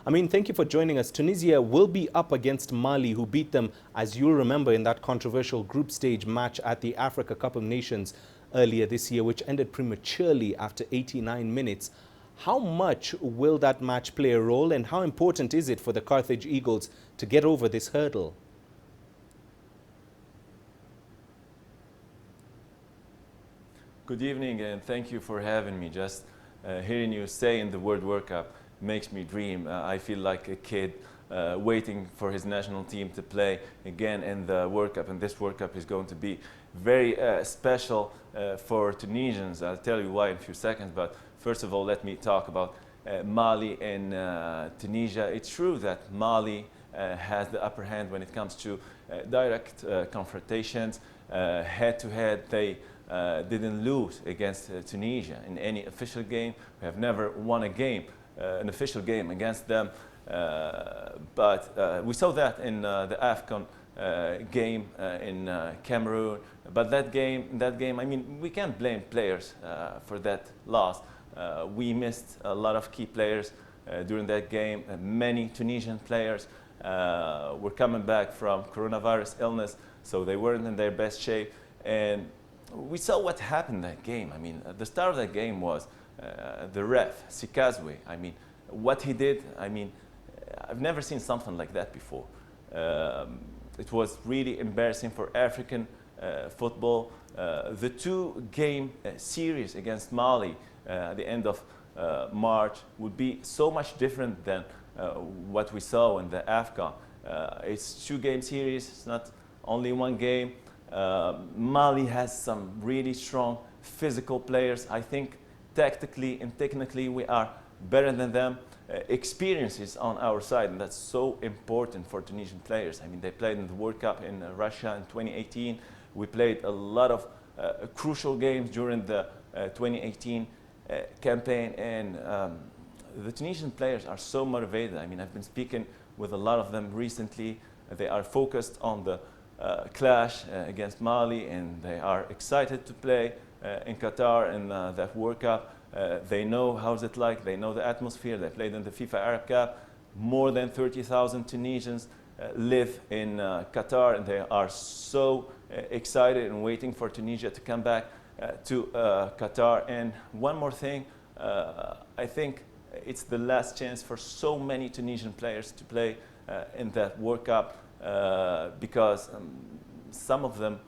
I mean, thank you for joining us. Tunisia will be up against Mali, who beat them, as you'll remember, in that controversial group stage match at the Africa Cup of Nations earlier this year, which ended prematurely after 89 minutes. How much will that match play a role, and how important is it for the Carthage Eagles to get over this hurdle? Good evening, and thank you for having me. Just hearing you say in the word World Cup makes me dream. I feel like a kid waiting for his national team to play again in the World Cup, and this World Cup is going to be very special for Tunisians. I'll tell you why in a few seconds, but first of all, let me talk about Mali and Tunisia. It's true that Mali has the upper hand when it comes to direct confrontations. Head-to-head, they didn't lose against Tunisia in any official game. We have never won a game, an official game against them. But we saw that in the AFCON game in Cameroon. But that game, I mean, we can't blame players for that loss. We missed a lot of key players during that game. Many Tunisian players were coming back from coronavirus illness, so they weren't in their best shape. And we saw what happened in that game. I mean, the start of that game was the ref, Sikazwe. I mean, what he did, I mean, I've never seen something like that before. It was really embarrassing for African football. The two-game series against Mali at the end of March would be so much different than what we saw in the AFCON. It's two-game series, it's not only one game. Mali has some really strong physical players. I think tactically and technically we are better than them. Experience is on our side, and that's so important for Tunisian players. I mean, they played in the World Cup in Russia in 2018. We played a lot of crucial games during the 2018 campaign, and the Tunisian players are so motivated. I mean, I've been speaking with a lot of them recently. They are focused on the clash against Mali, and they are excited to play in Qatar in that World Cup. They know how's it like, they know the atmosphere. They played in the FIFA Arab Cup. More than 30,000 Tunisians live in Qatar, and they are so excited and waiting for Tunisia to come back to Qatar. And one more thing, I think it's the last chance for so many Tunisian players to play in that World Cup because some of them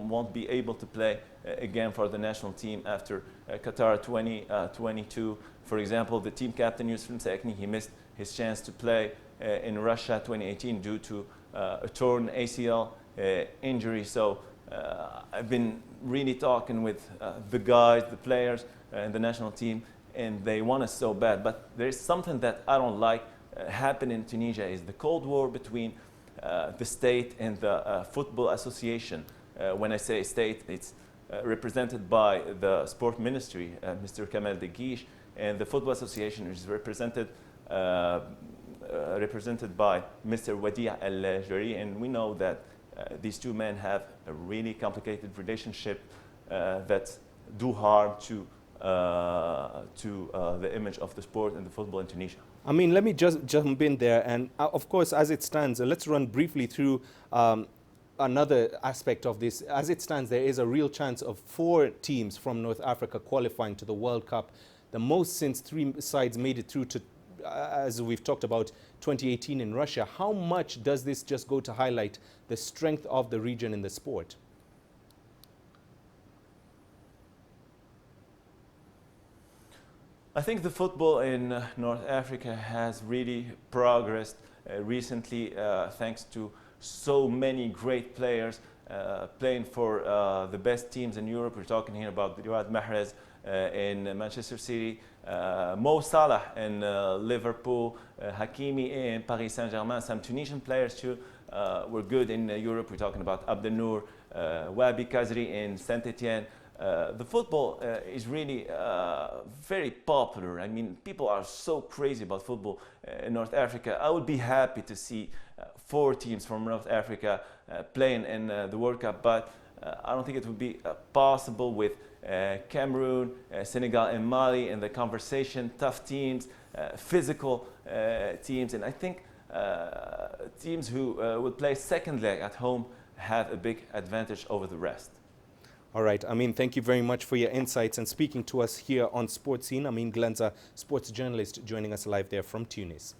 won't be able to play again for the national team after Qatar 2022. For example, the team captain Youssef Msakni, he missed his chance to play in Russia 2018 due to a torn ACL injury. So I've been really talking with the guys, the players in the national team, and they want us so bad. But there's something that I don't like happen in Tunisia is the Cold War between the state and the football association. When I say state, it's represented by the sport ministry, Mr. Kamal Deguish, and the football association is represented by Mr. Wadi Al-Jari. And we know that these two men have a really complicated relationship that do harm to the image of the sport and the football in Tunisia. I mean, let me just jump in there. And of course, as it stands, let's run briefly through another aspect of this. As it stands, there is a real chance of 4 teams from North Africa qualifying to the World Cup, the most since 3 sides made it through to, as we've talked about, 2018 in Russia. How much does this just go to highlight the strength of the region in the sport? I think the football in North Africa has really progressed recently thanks to so many great players playing for the best teams in Europe. We're talking here about Riyad Mahrez in Manchester City, Mo Salah in Liverpool, Hakimi in Paris Saint-Germain. Some Tunisian players too were good in Europe. We're talking about Abdenour, Wabi Kazri in Saint-Etienne. The football is really very popular. I mean, people are so crazy about football in North Africa. I would be happy to see 4 teams from North Africa playing in the World Cup, but I don't think it would be possible with Cameroon, Senegal and Mali in the conversation, tough teams, physical teams, and I think teams who would play second leg at home have a big advantage over the rest. All right, Amine, thank you very much for your insights and speaking to us here on Sports Scene. Amine Glenza, sports journalist, joining us live there from Tunis.